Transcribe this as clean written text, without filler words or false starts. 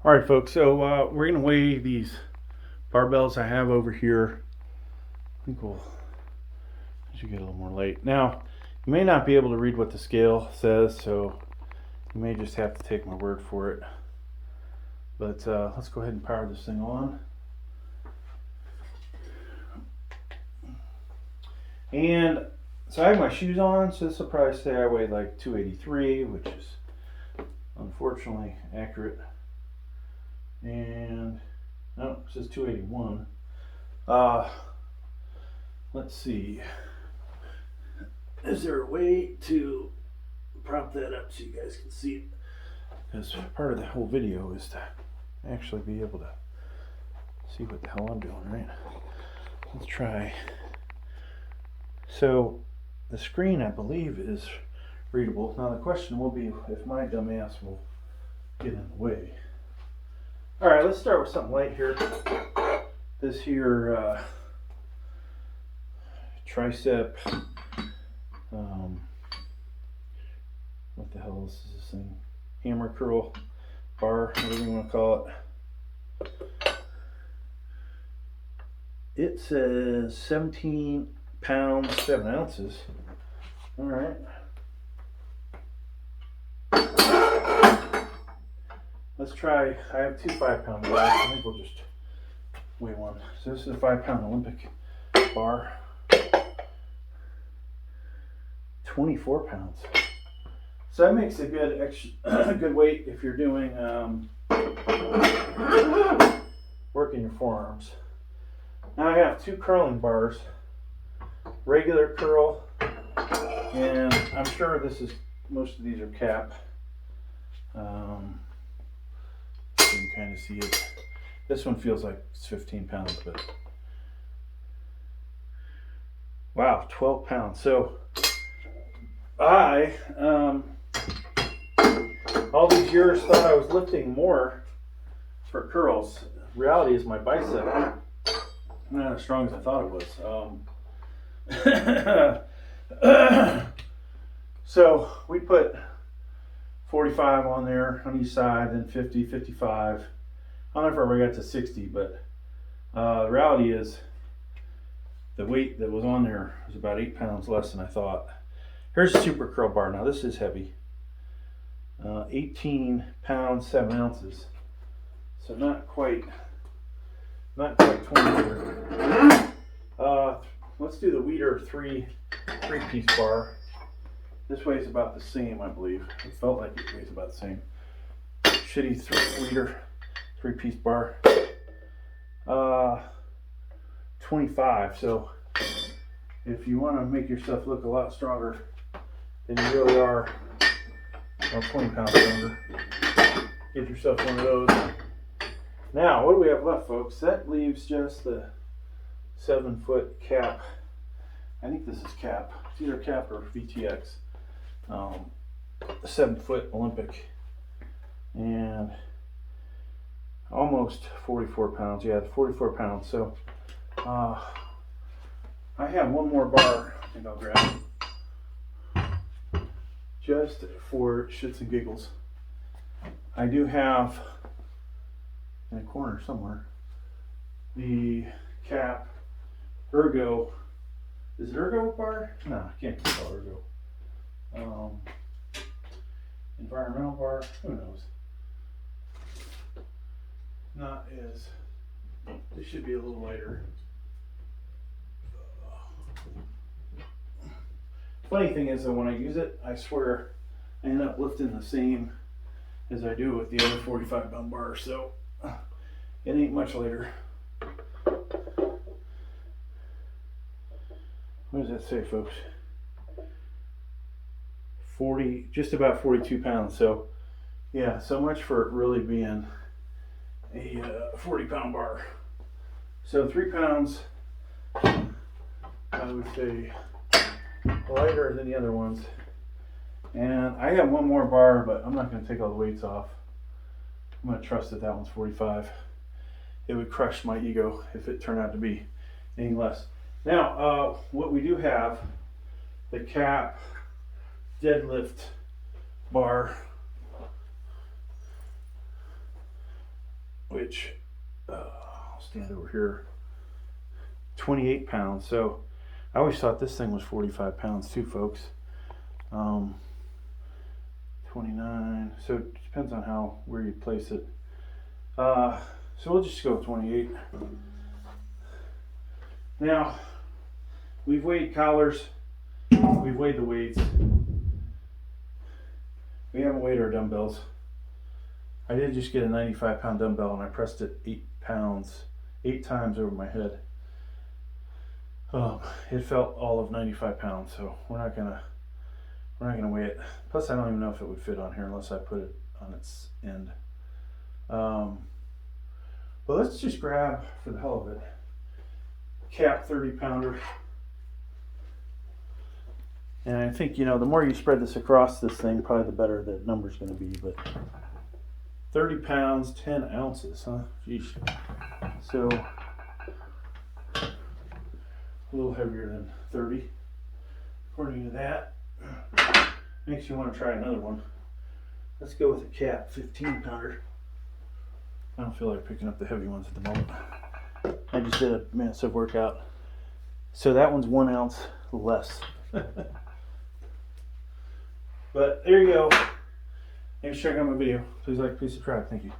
All right, folks, so we're going to weigh these barbells I have over here. I think we'll, as you get a little more late. Now, you may not be able to read what the scale says, so you may just have to take my word for it. But let's go ahead and power this thing on. And so I have my shoes on, so this will probably say I weigh like 283, which is unfortunately accurate. And no, it says 281. Let's see. Is there a way to prop that up so you guys can see it? Because part of the whole video is to actually be able to see what the hell I'm doing, right? Let's try. So the screen, I believe, is readable. Now the question will be if my dumb ass will get in the way. All right, let's start with something light here. This here tricep, what the hell is this thing? Hammer curl bar, whatever you want to call it. It says 17 pounds, 7 ounces. All right. Let's try. I have two 5-pound bars. I think we'll just weigh one. So this is a 5-pound Olympic bar. 24 pounds. So that makes a good extra, good weight if you're doing working your forearms. Now I have two curling bars, regular curl, and I'm sure most of these are cap. You can kind of see it. This one feels like it's 15 pounds, but wow, 12 pounds. So I, all these years thought I was lifting more for curls. Reality is my bicep not as strong as I thought it was. So we put 45 on there on each side, then 50, 55. I don't know if I ever got to 60, but the reality is the weight that was on there was about 8 pounds less than I thought. Here's a super curl bar. Now this is heavy. 18 pounds, 7 ounces. So not quite 20 here. Let's do the Weeder three-piece bar. This weighs about the same, I believe. It felt like it weighs about the same. Shitty Weeder three-piece bar. 25. So if you want to make yourself look a lot stronger than you really are, well, 20 pounds stronger, get yourself one of those. Now, what do we have left, folks? That leaves just the 7-foot cap. I think this is cap. It's either cap or VTX. 7-foot Olympic. And almost 44 pounds. Yeah, 44 pounds. So I have one more bar I think I'll grab. Just for shits and giggles. I do have in a corner somewhere the cap ergo. Is it ergo bar? No, I can't call it ergo. Environmental bar, who knows? Not as, this should be a little lighter. Funny thing is that when I use it, I swear I end up lifting the same as I do with the other 45-pound bar, so it ain't much lighter. What does that say, folks? 40, just about 42 pounds. So yeah, so much for it really being a 40-pound bar. So 3 pounds, I would say, lighter than the other ones. And I have one more bar, but I'm not going to take all the weights off. I'm going to trust that one's 45. It would crush my ego if it turned out to be any less. Now, what we do have, the cap deadlift bar which I'll stand over here. 28 pounds. So I always thought this thing was 45 pounds too, folks. 29. So it depends on where you place it. So we'll just go with 28. Now, we've weighed collars. We've weighed the weights. We haven't weighed our dumbbells. I did just get a 95-pound dumbbell and I pressed it 8 pounds, 8 times over my head. It felt all of 95 pounds, so we're not gonna weigh it. Plus, I don't even know if it would fit on here unless I put it on its end. But let's just grab, for the hell of it, cap 30-pounder. And I think, the more you spread this across this thing, probably the better the number's going to be. But 30 pounds, 10 ounces, huh? Jeez. So a little heavier than 30, according to that. Makes you want to try another one. Let's go with a cap 15-pounder. I don't feel like picking up the heavy ones at the moment. I just did a massive workout. So that one's 1 ounce less. But there you go. Thanks for checking out my video. Please like, please subscribe. Thank you.